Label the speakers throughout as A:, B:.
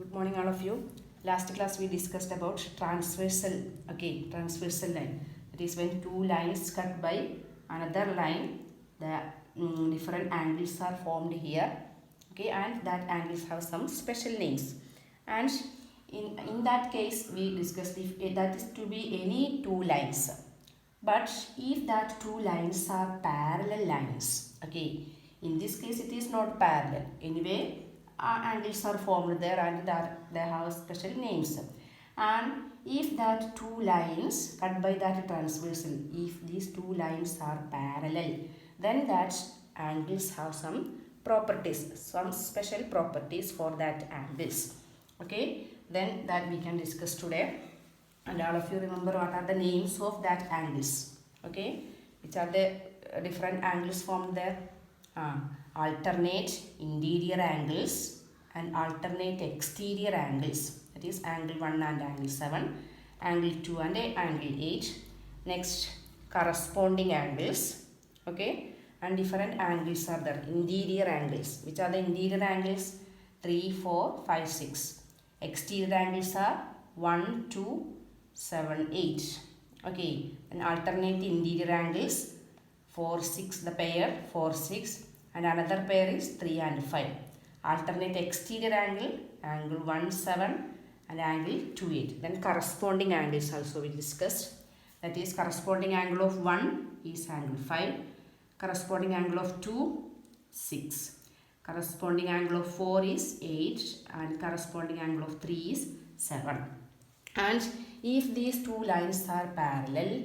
A: Good morning, all of you. Last class we discussed about transversal line. That is when two lines cut by another line, the different angles are formed here. Okay, and that angles have some special names. And in that case, we discussed if that is to be any two lines. But if that two lines are parallel lines, okay, in this case it is not parallel. Anyway, angles are formed there and they have special names. And if that two lines cut by that transversal, if these two lines are parallel, then that angles have some properties, some special properties for that angles. Okay, then that we can discuss today. And all of you remember what are the names of that angles. Okay, which are the different angles formed there. Alternate interior angles and alternate exterior angles. That is angle 1 and angle 7, angle 2 and angle 8. Next, corresponding angles. Okay, and different angles are there. Interior angles. Which are the interior angles? 3, 4, 5, 6. Exterior angles are 1, 2, 7, 8. Okay, and alternate interior angles 4, 6, the pair 4, 6, and another pair is 3 and 5. Alternate exterior angle, angle 1, 7 and angle 2, 8. Then corresponding angles also we discussed. That is corresponding angle of 1 is angle 5. Corresponding angle of 2, 6. Corresponding angle of 4 is 8 and corresponding angle of 3 is 7. And if these two lines are parallel,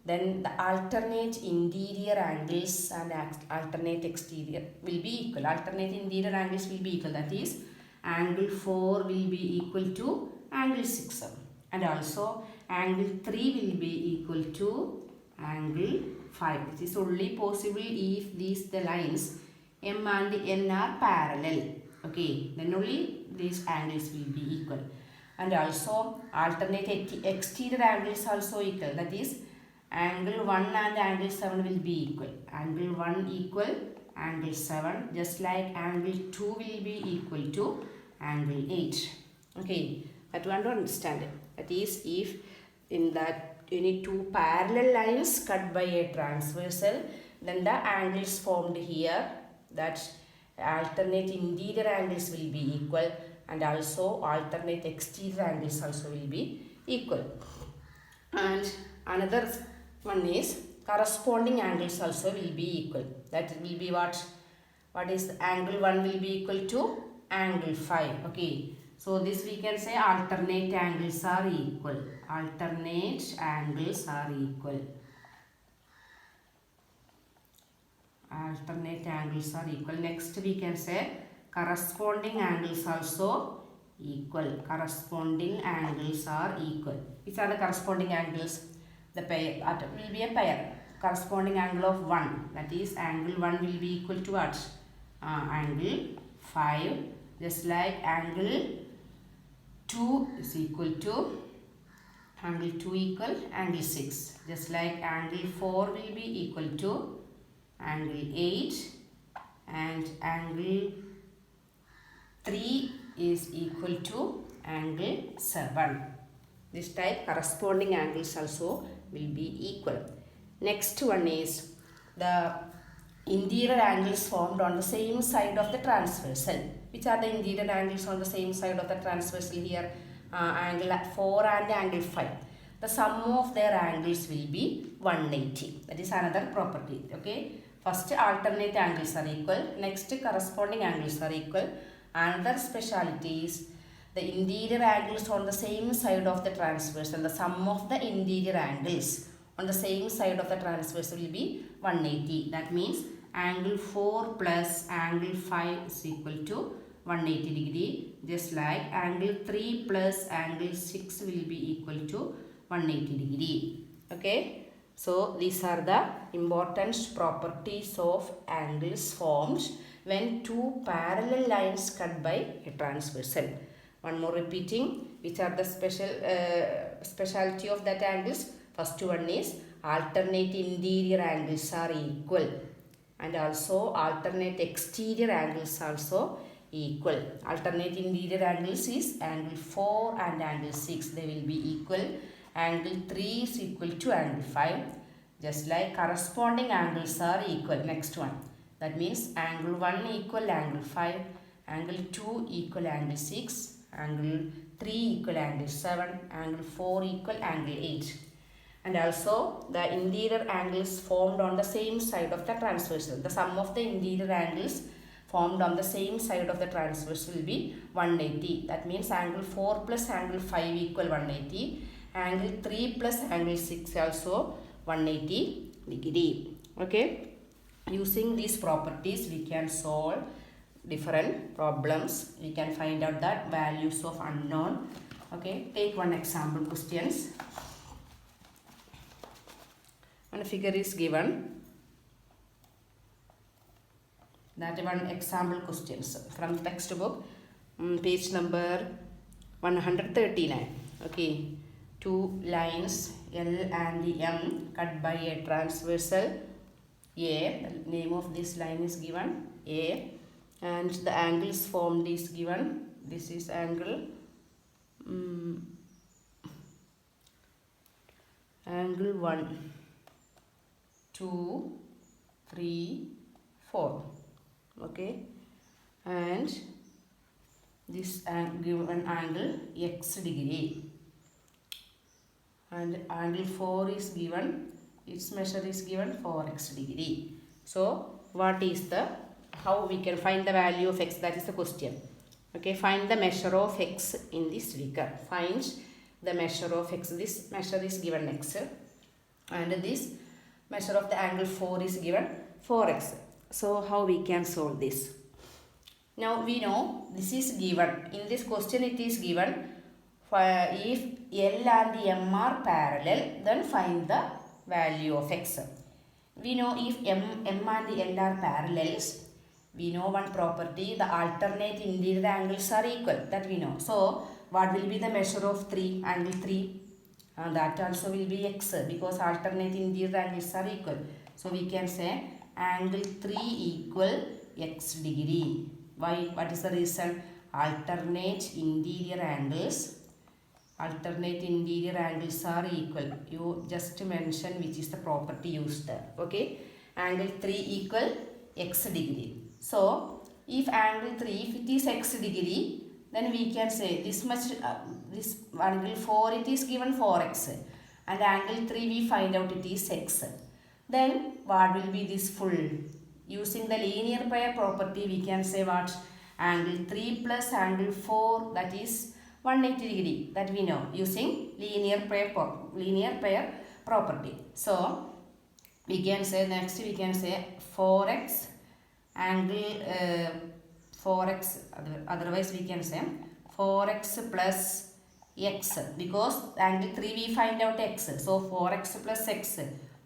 A: then the alternate interior angles and alternate exterior will be equal. Alternate interior angles will be equal. That is, angle 4 will be equal to angle 6. And also, angle 3 will be equal to angle 5. This is only possible if the lines M and N are parallel. Okay, then only these angles will be equal. And also alternate exterior angles also equal. That is, angle 1 and angle 7 will be equal. Angle 1 equal angle 7, just like angle 2 will be equal to angle 8. Okay, that one to understand. That is, if in that any two parallel lines cut by a transversal, then the angles formed here, that alternate interior angles will be equal, and also alternate exterior angles also will be equal. And another one is corresponding angles also will be equal. That will be what? What is the angle 1 will be equal to angle 5. Okay. So this we can say alternate angles are equal. Alternate angles are equal. Alternate angles are equal. Next we can say corresponding angles also equal. Corresponding angles are equal. Which are the corresponding angles? The pair will be a pair. Corresponding angle of 1. That is, angle 1 will be equal to what? Angle 5. Just like angle 2 is equal to angle 2 equal angle 6. Just like angle 4 will be equal to angle 8 and angle 3 is equal to angle 7. This type corresponding angles also will be equal. Next one is the interior angles formed on the same side of the transversal. Which are the interior angles on the same side of the transversal here? Angle 4 and angle 5. The sum of their angles will be 180. That is another property. Okay. First, alternate angles are equal. Next, corresponding angles are equal. Another speciality is the interior angles on the same side of the transversal. The sum of the interior angles on the same side of the transversal will be 180. That means angle 4 plus angle 5 is equal to 180 degree. Just like angle 3 plus angle 6 will be equal to 180 degree. Okay. So these are the important properties of angles formed when two parallel lines cut by a transversal. One more repeating, which are the specialty of that angles. First one is alternate interior angles are equal, and also alternate exterior angles also equal. Alternate interior angles is angle 4 and angle 6. They will be equal. Angle 3 is equal to angle 5. Just like corresponding angles are equal. Next one. That means angle 1 equal angle 5. Angle 2 equal angle 6. Angle 3 equal angle 7. Angle 4 equal angle 8. And also the interior angles formed on the same side of the transversal. The sum of the interior angles formed on the same side of the transversal will be 180. That means angle 4 plus angle 5 equal 180. Angle 3 plus angle 6 also 180 degree. Okay. Using these properties we can solve different problems. We can find out the values of unknown. Okay. Take one example questions. One figure is given. That one example questions from the textbook, page number 139. Okay, two lines L and M cut by a transversal A. The name of this line is given A, and the angles formed is given. This is angle angle 1, 2, 3, 4. Okay, and this given angle x degree, and angle 4 is given, its measure is given 4x degree. So what is the, how we can find the value of x? That is the question. Okay, find the measure of x in this figure. Find the measure of x. This measure is given x, and this measure of the angle 4 is given 4x. So how we can solve this? Now we know this is given. In this question it is given if L and M are parallel, then find the value of x. We know if M and L are parallels, we know one property, the alternate interior angles are equal. That we know. So what will be the measure of 3? Angle 3. That also will be x because alternate interior angles are equal. So we can say angle 3 equal x degree. Why? What is the reason? Alternate interior angles are equal. You just mention which is the property used there. Okay, angle 3 equal x degree. So if angle 3, if it is x degree, then we can say this much, this angle 4 it is given 4x, and angle 3 we find out it is x. Then what will be this full? Using the linear pair property we can say what? Angle 3 plus angle 4, that is 180 degree. That we know using linear pair property. So we can say next, we can say 4x angle 4x, otherwise we can say 4x plus x, because angle 3 we find out x. So 4x plus x,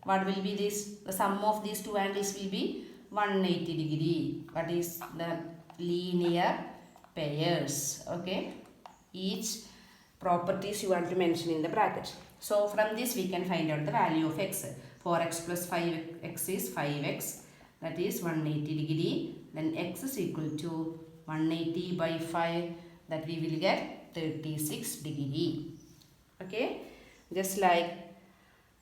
A: what will be this? The sum of these two angles will be 180 degree. What is the linear pairs? Okay, each properties you want to mention in the bracket. So from this we can find out the value of x. 4x plus 5x is 5x, that is 180 degree. Then x is equal to 180 by 5, that we will get 36 degree. Okay, just like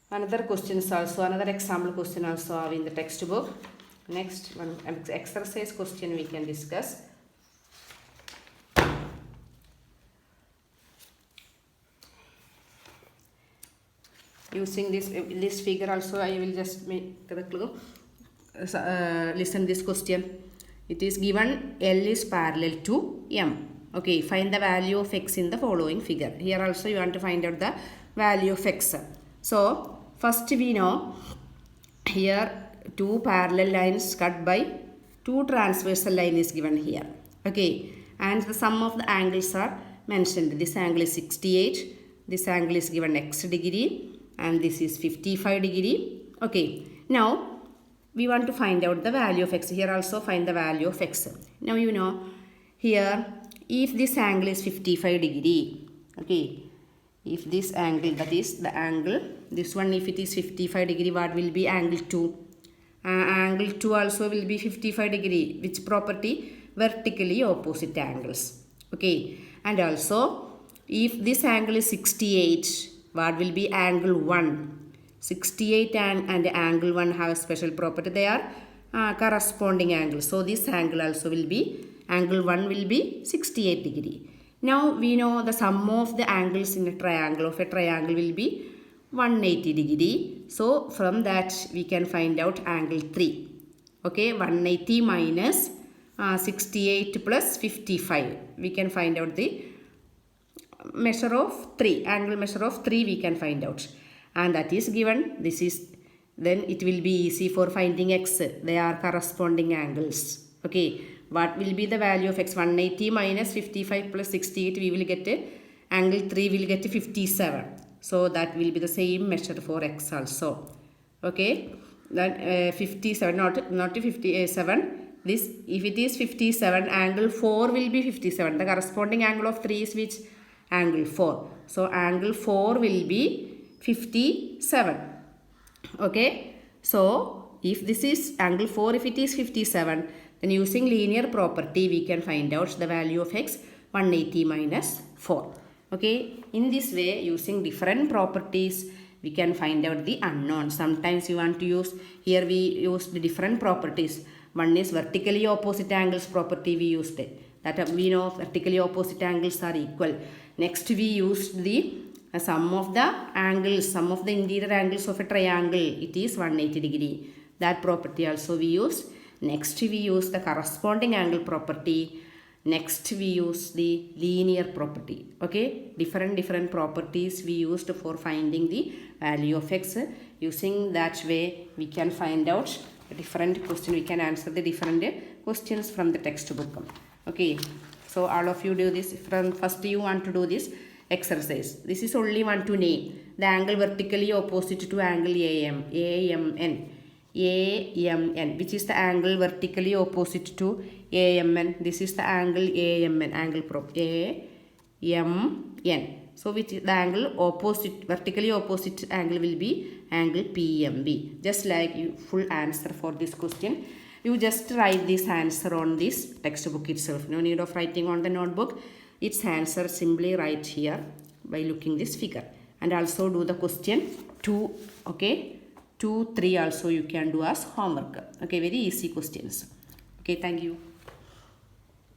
A: another questions also, another example question also are in the textbook. Next one exercise question we can discuss. Using this figure also I will just make the clue. Listen this question. It is given L is parallel to M. Okay, find the value of x in the following figure. Here also you want to find out the value of x. So first we know here two parallel lines cut by two transversal line is given here. Okay, and the sum of the angles are mentioned. This angle is 68. This angle is given x degree, and this is 55 degree. Okay, now we want to find out the value of x. Here also find the value of x. Now you know here if this angle is 55 degree, okay, if this angle, that is the angle, this one if it is 55 degree, what will be angle 2? Angle 2 also will be 55 degree. Which property? vertically opposite angles. Okay, and also if this angle is 68, what will be angle 1? 68 and angle 1 have a special property. They are corresponding angles. So this angle also will be, angle 1 will be 68 degree. Now we know the sum of the angles in a triangle will be 180 degree. So from that we can find out angle 3. Okay, 180 minus 68 plus 55. We can find out the measure of 3. Angle measure of 3 we can find out. And that is given. This is, then it will be easy for finding x. They are corresponding angles. Okay, what will be the value of x? 180 minus 55 plus 68, we will get angle 3 will get 57. So that will be the same measure for x also. Okay, then 57, not 57. This, if it is 57, angle 4 will be 57. The corresponding angle of 3 is which? Angle 4. So angle 4 will be 57. Okay, so if this is angle 4, if it is 57, then using linear property we can find out the value of x, 180 minus 4. Okay, in this way, using different properties we can find out the unknown. Sometimes you want to use, here we use the different properties. One is vertically opposite angles property, we used it. That we know vertically opposite angles are equal. Next we used the sum of the angles, sum of the interior angles of a triangle, it is 180 degree. That property also we use. Next we use the corresponding angle property. Next we use the linear property. Okay, different properties we used for finding the value of x. Using that way we can find out a different question. We can answer the different questions from the textbook. Okay, so all of you do this. From first you want to do this exercise. This is only one to name the angle vertically opposite to angle AMN, which is the angle vertically opposite to AMN. This is the angle AMN, angle AMN. So which the angle opposite, vertically opposite angle will be angle PMB. Just like you full answer for this question, you just write this answer on this textbook itself. No need of writing on the notebook. Its answer simply write here by looking this figure. And also do the question 2. Okay, 2, 3 also you can do as homework. Okay, very easy questions. Okay, thank you.